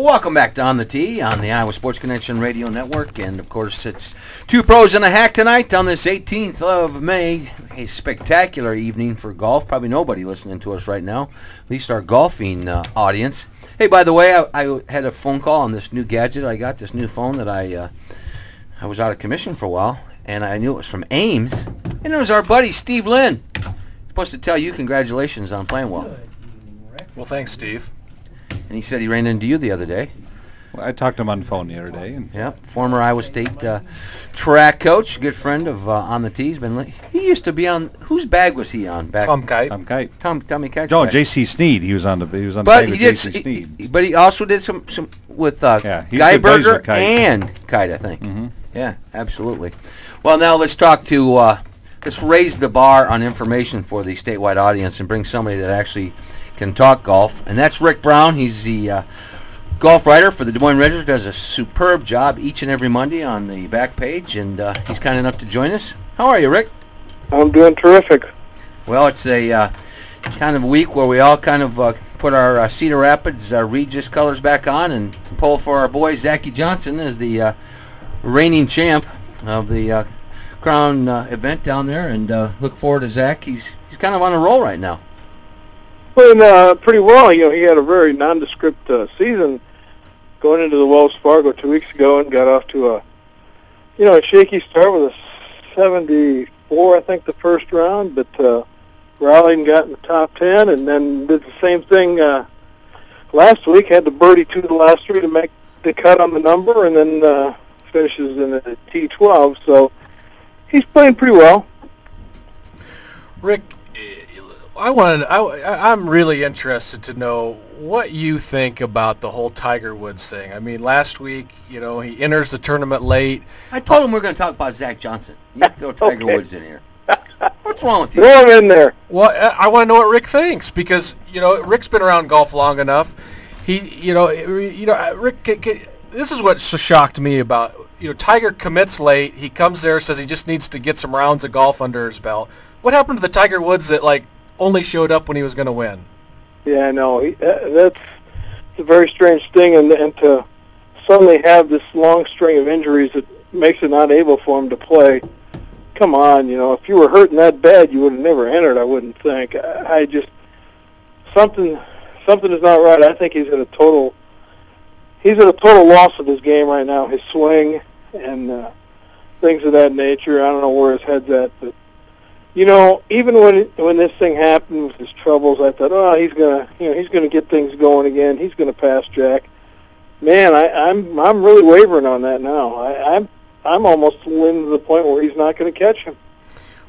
Welcome back to On the Tee on the Iowa Sports Connection Radio Network. And, of course, it's Two Pros and a Hack tonight on this 18th of May. A spectacular evening for golf. Probably nobody listening to us right now, at least our golfing audience. Hey, by the way, I had a phone call on this new gadget. I got this new phone that I was out of commission for a while, and I knew it was from Ames. And it was our buddy Steve Lynn. Supposed to tell you congratulations on playing well. Well, thanks, Steve. And he said he ran into you the other day. Well, I talked to him on the phone the other day. And yep, former Iowa State track coach, good friend of On the Tee. He used to be on. Whose bag was he on back? Tom Kite. Tommy Kite. No, J.C. Sneed. He was on the. But bag he with did. J.C. Sneed. But he also did some with Guyberger and Kite, I think. Mm-hmm. Yeah, absolutely. Well, now let's talk to. Let's raise the bar on information for the statewide audience and bring somebody that actually can talk golf, and that's Rick Brown. He's the golf writer for the Des Moines Register. Does a superb job each and every Monday on the back page, and he's kind enough to join us. How are you, Rick? I'm doing terrific. Well, it's a kind of week where we all kind of put our Cedar Rapids Regis colors back on and pull for our boy Zachy Johnson as the reigning champ of the Crown event down there, and look forward to Zach. He's kind of on a roll right now. Playing pretty well. You know, he had a very nondescript season going into the Wells Fargo 2 weeks ago and got off to a shaky start with a 74, I think, the first round, but rallied and got in the top 10, and then did the same thing last week. Had the birdie 2 of the last 3 to make the cut on the number, and then finishes in the T12. So he's playing pretty well. Rick, I'm really interested to know what you think about the whole Tiger Woods thing. I mean, last week, he enters the tournament late. I told him we were going to talk about Zach Johnson. You throw Tiger Woods in here. What's wrong with you? Throw him in there. Well, I want to know what Rick thinks because, Rick's been around golf long enough. Rick, this is what shocked me about, Tiger commits late. He comes there, says he just needs to get some rounds of golf under his belt. What happened to the Tiger Woods that, only showed up when he was going to win? Yeah, I know. That's a very strange thing, and to suddenly have this long string of injuries that makes it not able for him to play. Come on, if you were hurting that bad, you would have never entered, I wouldn't think. I just something is not right. I think he's at a total loss of his game right now, his swing and things of that nature. I don't know where his head's at, but even when this thing happened with his troubles, I thought, he's gonna get things going again. He's gonna pass Jack. Man, I'm really wavering on that now. I'm almost leaning to the point where he's not going to catch him.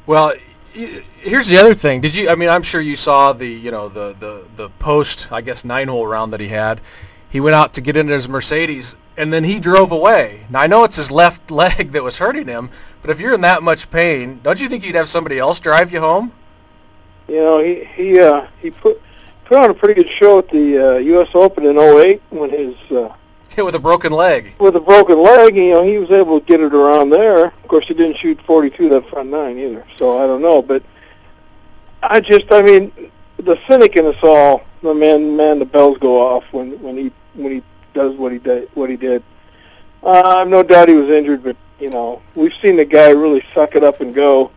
Well, here's the other thing. Did you? I mean, I'm sure you saw the post, I guess, 9-hole round that he had. He went out to get into his Mercedes, and then he drove away. Now, I know it's his left leg that was hurting him, but if you're in that much pain, don't you think you'd have somebody else drive you home? He put on a pretty good show at the U.S. Open in '08 when his with a broken leg. With a broken leg, he was able to get it around there. Of course, he didn't shoot 42 that front 9 either, so I don't know. But the cynic in us all, the bells go off when he does what he did. I have no doubt he was injured, but we've seen the guy really suck it up and go.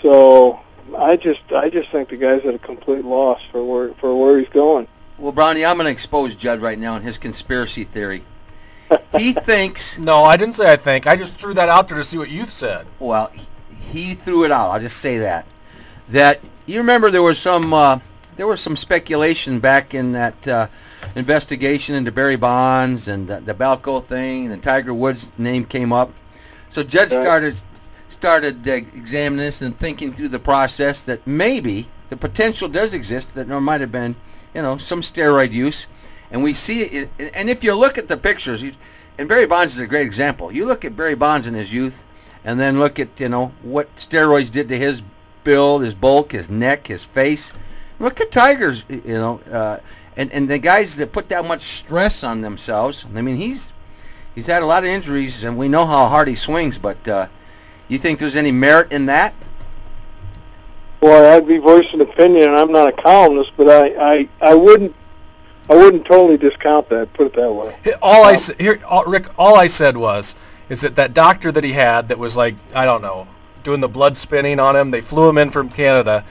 So I just think the guy's at a complete loss for where he's going. Well, Brownie, I'm going to expose Judd right now in his conspiracy theory. He thinks... No, I didn't say I think. I just threw that out there to see what you said. Well, he threw it out. I'll just say that. That you remember there was some speculation back in that investigation into Barry Bonds and the Balco thing, and Tiger Woods' name came up. So Judd started examining this and thinking through the process that maybe the potential does exist that there might have been some steroid use, and we see it. And if you look at the pictures, and Barry Bonds is a great example. You look at Barry Bonds in his youth, and then look at what steroids did to his build, his bulk, his neck, his face. Look at Tiger's, and the guys that put that much stress on themselves. I mean, he's had a lot of injuries, and we know how hard he swings. But you think there's any merit in that? Boy, I'd be voicing an opinion, and I'm not a columnist, but I wouldn't I wouldn't totally discount that. Put it that way. Rick, all I said is that doctor that he had that was like, I don't know, doing the blood spinning on him. They flew him in from Canada.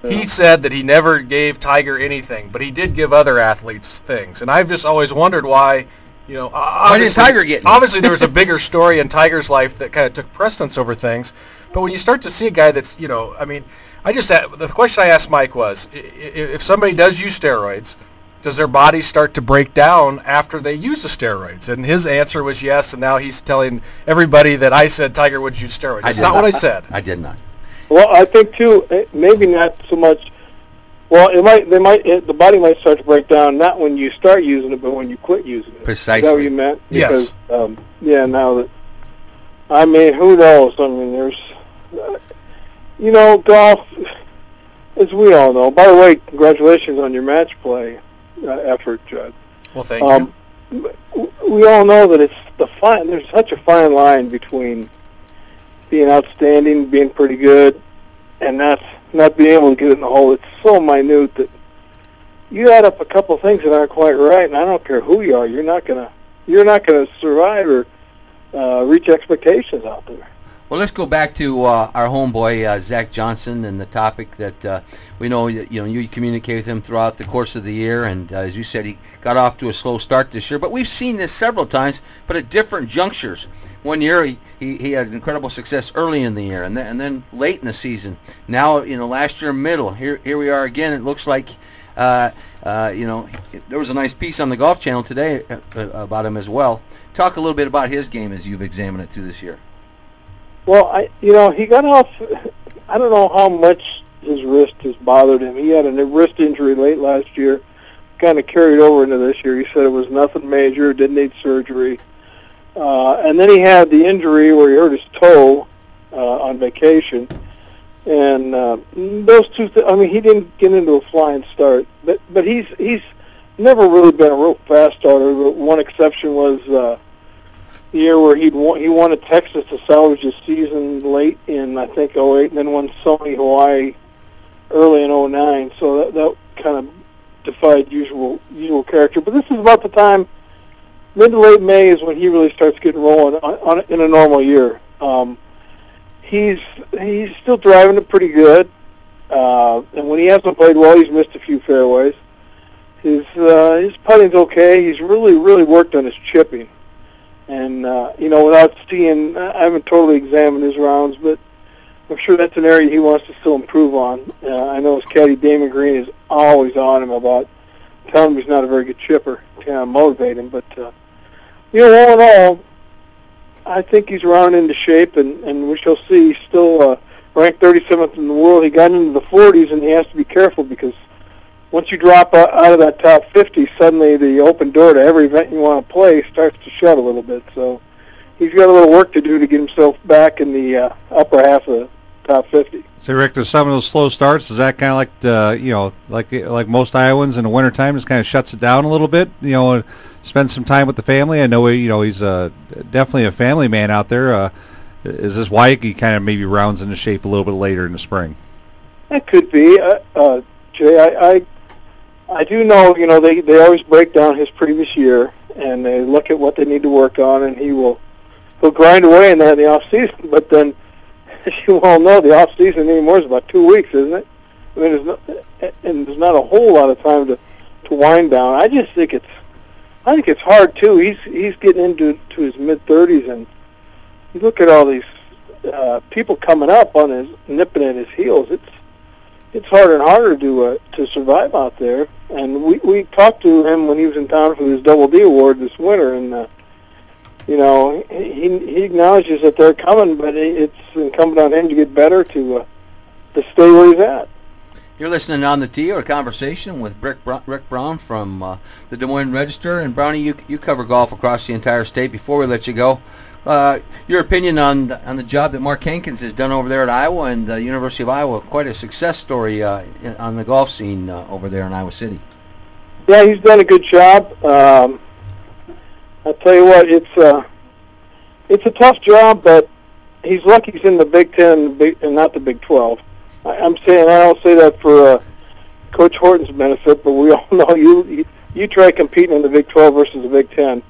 He said that he never gave Tiger anything, but he did give other athletes things. And I've just always wondered why, why didn't Tiger get any? Obviously, there was a bigger story in Tiger's life that kind of took precedence over things. But when you start to see a guy that's, the question I asked Mike was, if somebody does use steroids, does their body start to break down after they use the steroids? And his answer was yes, and now he's telling everybody that I said Tiger would use steroids. That's not what I said. I did not. Well, I think too, maybe not so much. Well, the body might start to break down not when you start using it, but when you quit using it. Precisely. Is that what you meant? Yes. Because, now that, who knows? There's, golf, as we all know. By the way, congratulations on your match play effort, Judd. Well, thank you. We all know that there's such a fine line between being outstanding, being pretty good, and not being able to get it in the hole. It's so minute that you add up a couple of things that aren't quite right, and I don't care who you are, you're not gonna survive or reach expectations out there. Well, let's go back to our homeboy Zach Johnson and the topic that we know. You communicate with him throughout the course of the year, and as you said, he got off to a slow start this year. But we've seen this several times, but at different junctures. One year he had incredible success early in the year, and then late in the season. Now last year middle. Here we are again. It looks like there was a nice piece on the Golf Channel today about him as well. Talk a little bit about his game as you've examined it through this year. Well, he got off. I don't know how much his wrist has bothered him. He had a wrist injury late last year, kind of carried over into this year. He said it was nothing major, didn't need surgery. And then he had the injury where he hurt his toe on vacation. And those two he didn't get into a flying start. But he's never really been a real fast starter. One exception was the year where he won at Texas to salvage his season late in, I think, 08, and then won Sony Hawaii early in 09. So that kind of defied usual character. But this is about the time, mid to late May is when he really starts getting rolling in a normal year. He's still driving it pretty good, and when he hasn't played well, he's missed a few fairways. His putting's okay. He's really worked on his chipping. And, without seeing, I haven't totally examined his rounds, but I'm sure that's an area he wants to still improve on. I know his caddy, Damon Green, is always on him about telling him he's not a very good chipper, to kind of motivate him. But, all in all, I think he's rounding into shape, and we shall see. He's still ranked 37th in the world. He got into the 40s, and he has to be careful because once you drop out of that top 50, suddenly the open door to every event you want to play starts to shut a little bit. So he's got a little work to do to get himself back in the upper half of the top 50. So, Rick, there's some of those slow starts. Is that kind of like most Iowans in the wintertime, just kind of shuts it down a little bit? Spend some time with the family. I know he's definitely a family man out there. Is this why he kind of maybe rounds into shape a little bit later in the spring? That could be, Jay. I do know, they always break down his previous year, and they look at what they need to work on, and he'll grind away in that in the off season. But then, as you all know, the off season anymore is about 2 weeks, isn't it? I mean, there's not a whole lot of time to wind down. I think it's hard too. He's getting into his mid-30s, and you look at all these people coming up on nipping at his heels. It's harder and harder to survive out there. And we talked to him when he was in town for his Double D award this winter, and he acknowledges that they're coming, but it's incumbent on him to get better to stay where he's at. You're listening on the tee, or a conversation with Rick Brown from the Des Moines Register. And Brownie, you cover golf across the entire state. Before we let you go, your opinion on the job that Mark Hankins has done over there at Iowa and the University of Iowa. Quite a success story on the golf scene over there in Iowa City. Yeah, he's done a good job. I'll tell you what, it's a tough job, but he's lucky he's in the Big Ten and not the Big 12. I'm saying, I don't say that for Coach Horton's benefit, but we all know you try competing in the Big 12 versus the Big 10.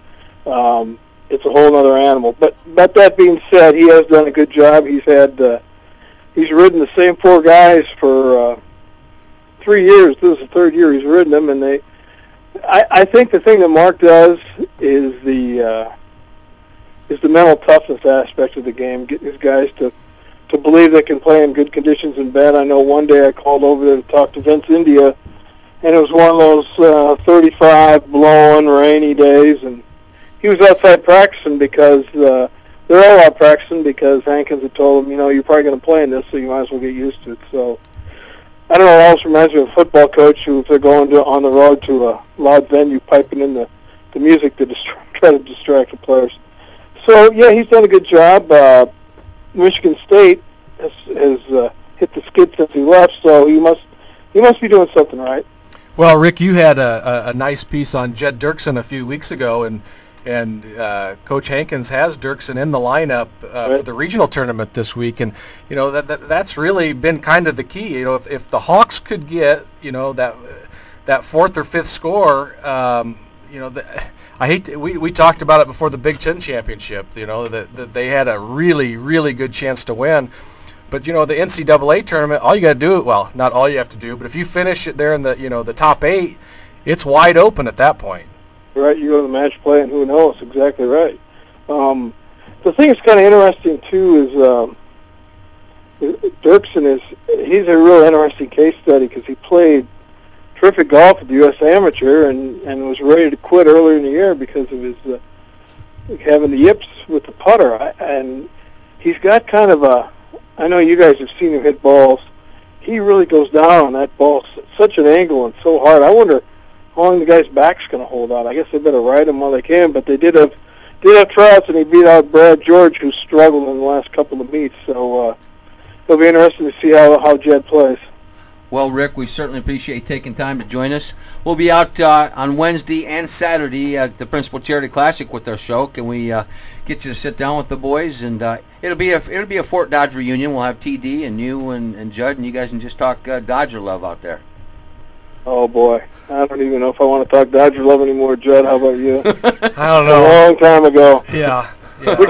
It's a whole other animal. But that being said, he has done a good job. He's ridden the same 4 guys for 3 years. This is the 3rd year he's ridden them, and I think the thing that Mark does is the mental toughness aspect of the game, getting his guys to believe they can play in good conditions in bed. I know one day I called over there to talk to Vince India, and it was one of those 35 blowing rainy days, and he was outside practicing because they're all out practicing because Hankins had told him, you're probably going to play in this, so you might as well get used to it. So I don't know, it almost reminds me of a football coach who, if they're going on the road to a loud venue, piping in the music to try to distract the players. So, yeah, he's done a good job. Michigan State has hit the skid since he left, so he must be doing something right. Well, Rick, you had a nice piece on Jed Dirksen a few weeks ago, and Coach Hankins has Dirksen in the lineup for the regional tournament this week, and that's really been kind of the key. If the Hawks could get that 4th or 5th score, we talked about it before the Big Ten championship. That they had a really, really good chance to win. But the NCAA tournament, all you got to do, well, not all you have to do, but if you finish it there in the top 8, it's wide open at that point. Right, you go to the match play, and who knows? Exactly right. The thing that's kind of interesting too is Dirksen he's a real interesting case study because he played terrific golf at the U.S. Amateur and was ready to quit earlier in the year because of his having the yips with the putter. And he's got kind of I know you guys have seen him hit balls. He really goes down on that ball, such an angle and so hard. I wonder how long the guy's back's going to hold out. I guess they better ride him while they can, but they did have tryouts, and he beat out Brad George, who struggled in the last couple of meets. So it'll be interesting to see how Jed plays. Well, Rick, we certainly appreciate you taking time to join us. We'll be out on Wednesday and Saturday at the Principal Charity Classic with our show. Can we get you to sit down with the boys? And it'll be a Fort Dodge reunion. We'll have TD and you and Judd, and you guys can just talk Dodger love out there. Oh boy, I don't even know if I want to talk Dodger love anymore, Judd. How about you? I don't know. A long time ago. Yeah. We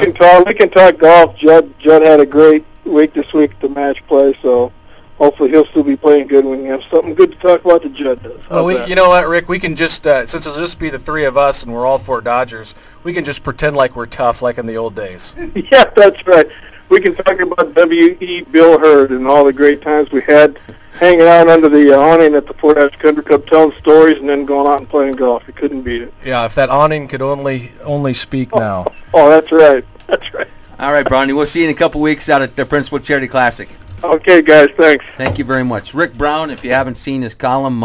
can talk golf. Judd had a great week this week at the match play, so hopefully he'll still be playing good when we have something good to talk about that Judd does. Well, you know what, Rick? We can just since it'll just be the 3 of us and we're all Fort Dodgers, we can just pretend like we're tough, like in the old days. Yeah, that's right. We can talk about W.E. Bill Hurd and all the great times we had hanging out under the awning at the Fort Dodge Country Club, telling stories, and then going out and playing golf. You couldn't beat it. Yeah, if that awning could only speak now. Oh, that's right. That's right. All right, Brownie. We'll see you in a couple weeks out at the Principal Charity Classic. Okay, guys. Thanks. Thank you very much. Rick Brown, if you haven't seen his column,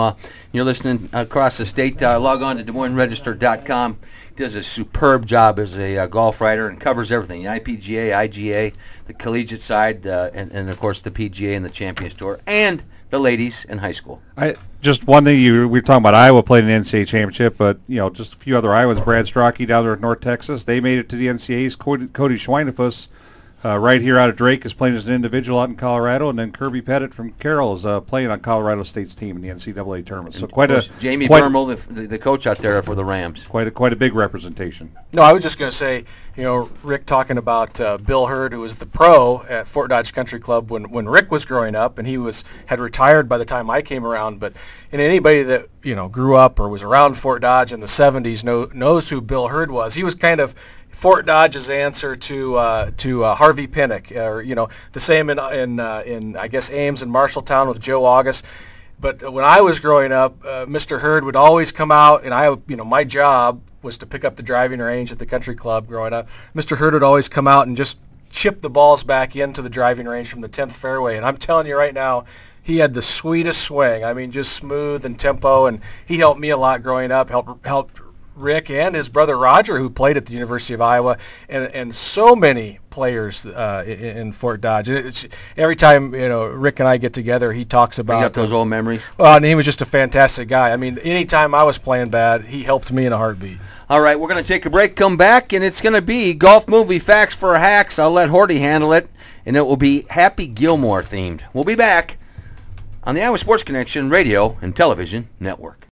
you're listening across the state, log on to DesMoinesRegister.com. He does a superb job as a golf writer and covers everything, the IPGA, IGA, the collegiate side, and of course, the PGA and the Champions Tour, and the ladies in high school. Just one thing, we were talking about Iowa playing an NCAA championship, but just a few other Iowans. Brad Strachey down there in North Texas, they made it to the NCAAs. Cody Schweinfuss right here out of Drake is playing as an individual out in Colorado, and then Kirby Pettit from Carroll is playing on Colorado State's team in the NCAA tournament. So Jamie Vermel, the coach out there for the Rams. Quite a big representation. No, I was just going to say, Rick talking about Bill Hurd, who was the pro at Fort Dodge Country Club when Rick was growing up, and he had retired by the time I came around. But anybody that grew up or was around Fort Dodge in the 70s knows who Bill Hurd was. He was kind of Fort Dodge's answer to Harvey Pinnock, or the same in I guess Ames and Marshalltown with Joe August. But when I was growing up, Mr. Hurd would always come out, and my job was to pick up the driving range at the country club growing up. Mr. Hurd would always come out and just chip the balls back into the driving range from the 10th fairway. And I'm telling you right now, he had the sweetest swing. I mean, just smooth and tempo, and he helped me a lot growing up, helped Rick and his brother Roger, who played at the University of Iowa, and so many players in Fort Dodge. Every time Rick and I get together, he talks about. You got those old memories. Well, and he was just a fantastic guy. I mean, anytime I was playing bad, he helped me in a heartbeat. All right, we're going to take a break, come back, and it's going to be Golf Movie Facts for Hacks. I'll let Horty handle it, and it will be Happy Gilmore themed. We'll be back on the Iowa Sports Connection radio and television network.